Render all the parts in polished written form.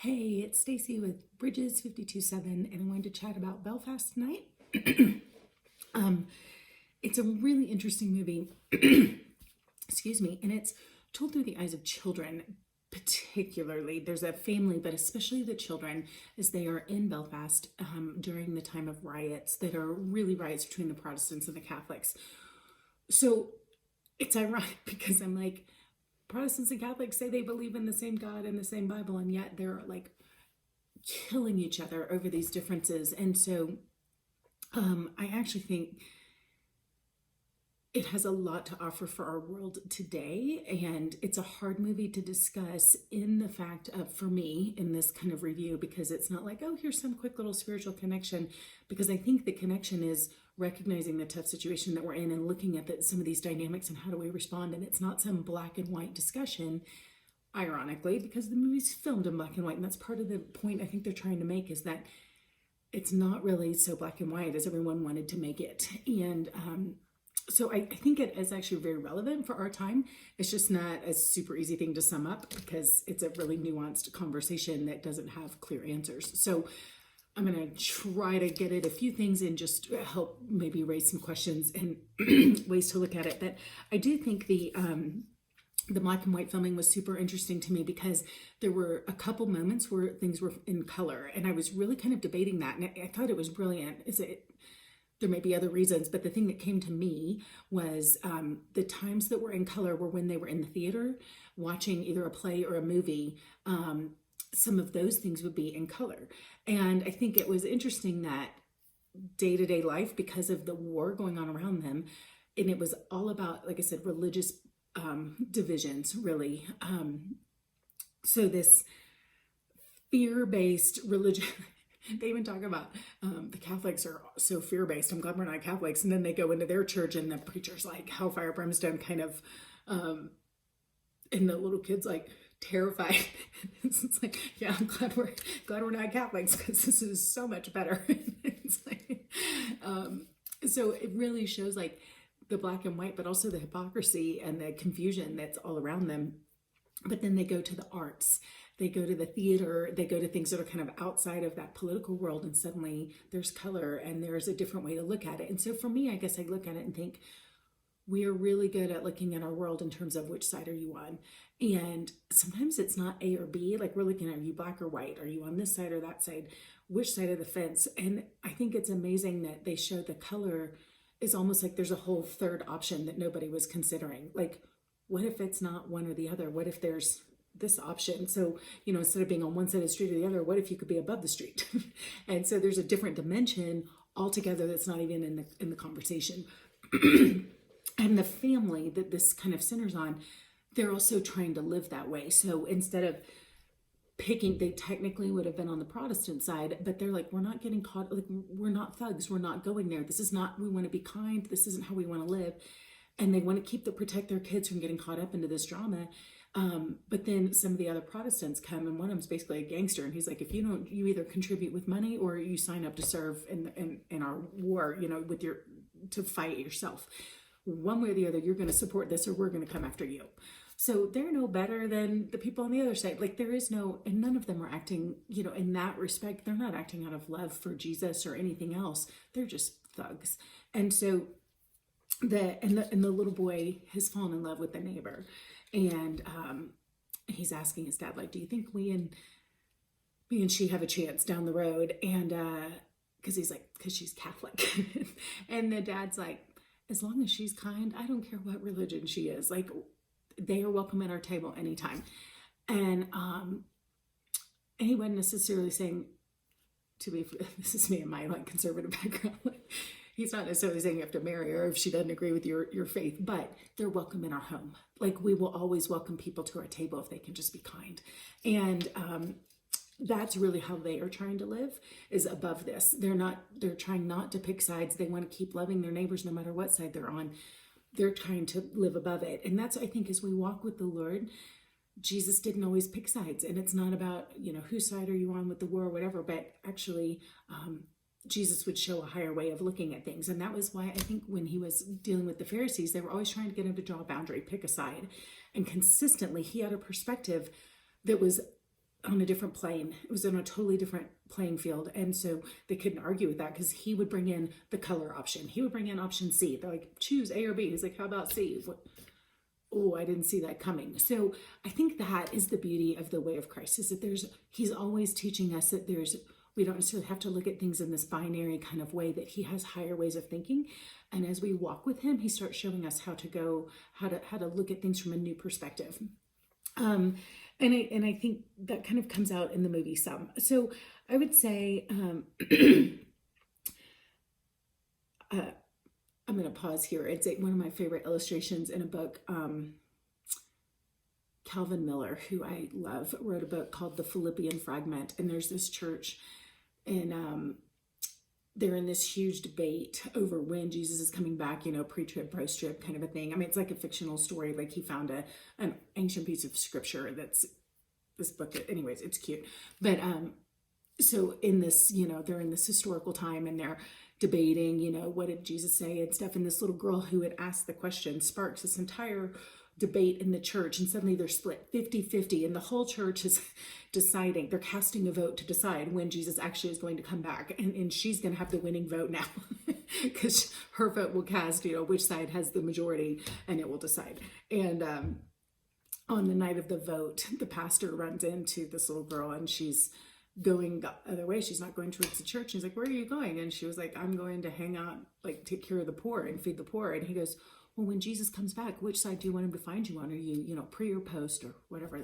Hey, it's Stacy with Bridges 52.7, and I wanted to chat about Belfast tonight. um, it's a really interesting movie, excuse me, and it's told through the eyes of children, particularly. There's a family, but especially the children, as they are in Belfast during the time of riots that are really riots between the Protestants and the Catholics. So it's ironic because I'm like, Protestants and Catholics say they believe in the same God and the same Bible, and yet they're like killing each other over these differences. And so I actually think it has a lot to offer for our world today. And it's a hard movie to discuss in the fact of, for me, in this kind of review, because it's not like, oh, here's some quick little spiritual connection. Because I think the connection is recognizing the tough situation that we're in and looking at some of these dynamics and how do we respond. And it's not some black and white discussion, ironically, because the movie's filmed in black and white. And that's part of the point I think they're trying to make, is that it's not really so black and white as everyone wanted to make it. And so I think it is actually very relevant for our time. It's just not a super easy thing to sum up because it's a really nuanced conversation that doesn't have clear answers. So I'm going to try to get at a few things and just help maybe raise some questions and ways to look at it. But I do think the black and white filming was super interesting to me because there were a couple moments where things were in color, and I was really kind of debating that, and I thought it was brilliant. There may be other reasons, but the thing that came to me was the times that were in color were when they were in the theater watching either a play or a movie. Some of those things would be in color. And I think it was interesting that day-to-day life, because of the war going on around them, and it was all about, like I said, religious divisions, really. So this fear-based religion, they even talk about the Catholics are so fear-based. I'm glad we're not Catholics. And then they go into their church and the preacher's like hellfire, brimstone kind of, and the little kid's like terrified. It's like, yeah, I'm glad we're not Catholics because this is so much better. It's like, so it really shows like the black and white, but also the hypocrisy and the confusion that's all around them. But then they go to the arts, they go to the theater, they go to things that are kind of outside of that political world, and suddenly there's color and there's a different way to look at it. And so for me, I guess I look at it and think we are really good at looking at our world in terms of which side are you on. And sometimes it's not A or B, like we're looking at, are you black or white? Are you on this side or that side? Which side of the fence? And I think it's amazing that they show the color is almost like there's a whole third option that nobody was considering. Like, what if it's not one or the other? What if there's this option? So, instead of being on one side of the street or the other, what if you could be above the street? And so there's a different dimension altogether that's not even in the conversation. And the family that this kind of centers on, they're also trying to live that way. So instead of picking, they technically would have been on the Protestant side, but they're like, we're not getting caught, like we're not thugs, we're not going there. This is not, we want to be kind, this isn't how we want to live. And they want to protect their kids from getting caught up into this drama. But then some of the other Protestants come, and one of them's basically a gangster, and he's like, if you either contribute with money or you sign up to serve in our war, to fight yourself. One way or the other, you're going to support this or we're going to come after you. So they're no better than the people on the other side. Like there is no, and none of them are acting, in that respect, they're not acting out of love for Jesus or anything else. They're just thugs. And so the little boy has fallen in love with the neighbor. And he's asking his dad, like, do you think me and she have a chance down the road? And because he's like, because she's Catholic. And the dad's like, as long as she's kind, I don't care what religion she is. Like, they are welcome at our table anytime. And he wasn't necessarily saying, this is me and my like conservative background. He's not necessarily saying you have to marry her if she doesn't agree with your faith, but they're welcome in our home. Like we will always welcome people to our table if they can just be kind. And that's really how they are trying to live, is above this. They're trying not to pick sides. They want to keep loving their neighbors no matter what side they're on. They're trying to live above it. And that's, I think, as we walk with the Lord, Jesus didn't always pick sides. And it's not about, whose side are you on with the war or whatever, but actually Jesus would show a higher way of looking at things. And that was why I think when he was dealing with the Pharisees, they were always trying to get him to draw a boundary, pick a side. And consistently, he had a perspective that was on a different plane. It was on a totally different playing field. And so they couldn't argue with that because he would bring in the color option. He would bring in option C. They're like, choose A or B. He's like, how about C? What? Oh, I didn't see that coming. So I think that is the beauty of the way of Christ, is that he's always teaching us that we don't necessarily have to look at things in this binary kind of way, that he has higher ways of thinking. And as we walk with him, he starts showing us how to look at things from a new perspective. And I think that kind of comes out in the movie some. So I would say, I'm going to pause here. It's one of my favorite illustrations in a book. Calvin Miller, who I love, wrote a book called The Philippian Fragment. And there's this church, and they're in this huge debate over when Jesus is coming back, pre-trib, post-trib kind of a thing. I mean, it's like a fictional story. Like he found an ancient piece of scripture that's this book. Anyways, it's cute. But so in this, they're in this historical time, and they're debating, what did Jesus say and stuff. And this little girl who had asked the question sparks this entire debate in the church, and suddenly they're split 50-50, and the whole church is deciding, they're casting a vote to decide when Jesus actually is going to come back, and she's going to have the winning vote now because her vote will cast, which side has the majority, and it will decide. And on the night of the vote, the pastor runs into this little girl, and she's going the other way. She's not going towards the church. He's like, where are you going? And she was like, I'm going to hang out, like take care of the poor and feed the poor. And he goes, well, when Jesus comes back, which side do you want him to find you on? Are you, pre or post or whatever?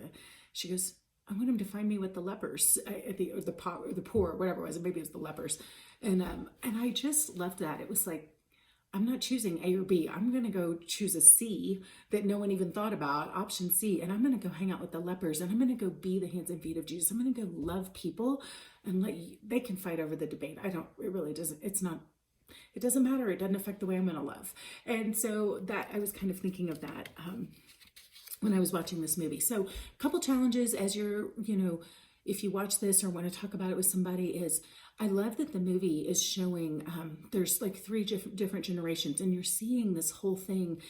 She goes, I want him to find me with the lepers, or the poor, or whatever it was. Maybe it was the lepers. And I just left that. It was like, I'm not choosing A or B. I'm going to go choose a C that no one even thought about, option C. And I'm going to go hang out with the lepers, and I'm going to go be the hands and feet of Jesus. I'm going to go love people and they can fight over the debate. it really doesn't, it doesn't matter. It doesn't affect the way I'm going to love. And so that I was kind of thinking of that when I was watching this movie. So a couple challenges as you're, if you watch this or want to talk about it with somebody, is I love that the movie is showing there's like three different generations, and you're seeing this whole thing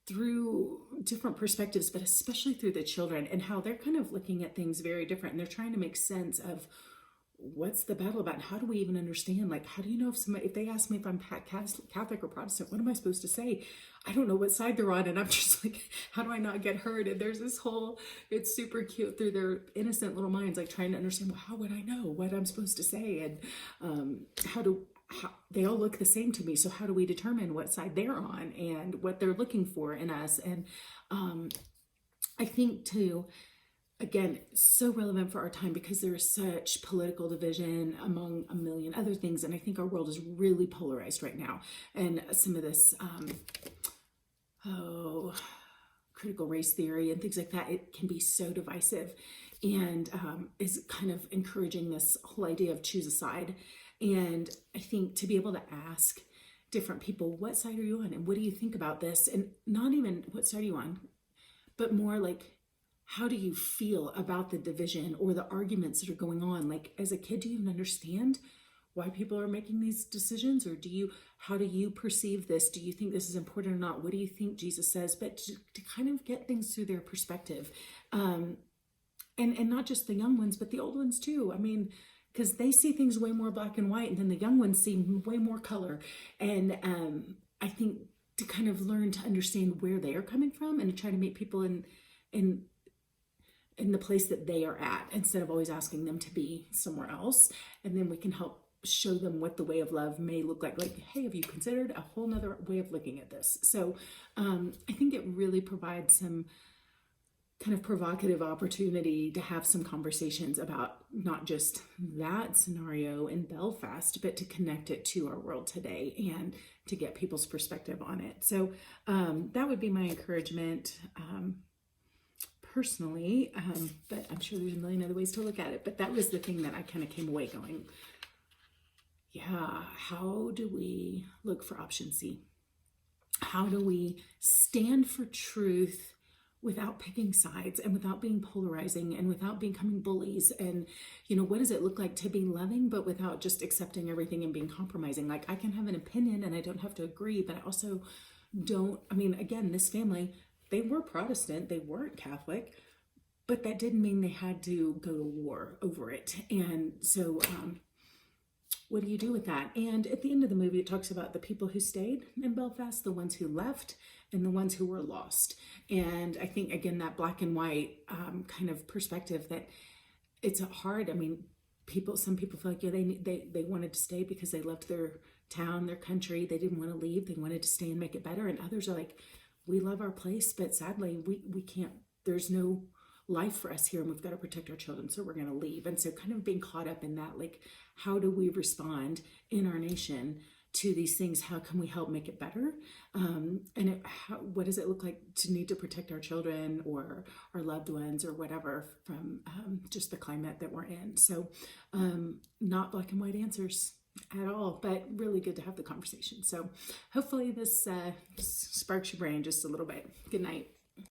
through different perspectives, but especially through the children and how they're kind of looking at things very different, and they're trying to make sense of what's the battle about? How do we even understand? Like, how do you know if they ask me if I'm Catholic or Protestant, what am I supposed to say? I don't know what side they're on. And I'm just like, how do I not get hurt? And there's this it's super cute through their innocent little minds, like trying to understand, well, how would I know what I'm supposed to say? And how they all look the same to me. So how do we determine what side they're on and what they're looking for in us? And I think too, again, so relevant for our time because there is such political division among a million other things. And I think our world is really polarized right now. And some of this, critical race theory and things like that, it can be so divisive, and is kind of encouraging this whole idea of choose a side. And I think to be able to ask different people, what side are you on? And what do you think about this? And not even what side are you on, but more like, how do you feel about the division or the arguments that are going on? Like, as a kid, do you even understand why people are making these decisions? Or how do you perceive this? Do you think this is important or not? What do you think Jesus says? But to kind of get things through their perspective. And not just the young ones, but the old ones too. I mean, because they see things way more black and white, and then the young ones see way more color. And I think to kind of learn to understand where they are coming from and to try to meet people in the place that they are at, instead of always asking them to be somewhere else. And then we can help show them what the way of love may look like. Like, hey, have you considered a whole nother way of looking at this? So I think it really provides some kind of provocative opportunity to have some conversations about not just that scenario in Belfast, but to connect it to our world today and to get people's perspective on it. So that would be my encouragement. Personally, but I'm sure there's a million other ways to look at it. But that was the thing that I kind of came away going, yeah, how do we look for option C? How do we stand for truth without picking sides and without being polarizing and without becoming bullies? And, what does it look like to be loving, but without just accepting everything and being compromising? Like, I can have an opinion and I don't have to agree, but I also don't, again, this family, they were Protestant, they weren't Catholic, but that didn't mean they had to go to war over it. And so, what do you do with that? And at the end of the movie, it talks about the people who stayed in Belfast, the ones who left, and the ones who were lost. And I think, again, that black and white kind of perspective, that it's hard. I mean, some people feel like, yeah, they wanted to stay because they loved their town, their country. They didn't want to leave. They wanted to stay and make it better. And others are like, we love our place, but sadly, we can't, there's no life for us here, and we've got to protect our children, so we're going to leave. And so kind of being caught up in that, like, how do we respond in our nation to these things? How can we help make it better? What does it look like to need to protect our children or our loved ones or whatever from just the climate that we're in? So not black and white answers at all, but really good to have the conversation. So hopefully this sparks your brain just a little bit. Good night.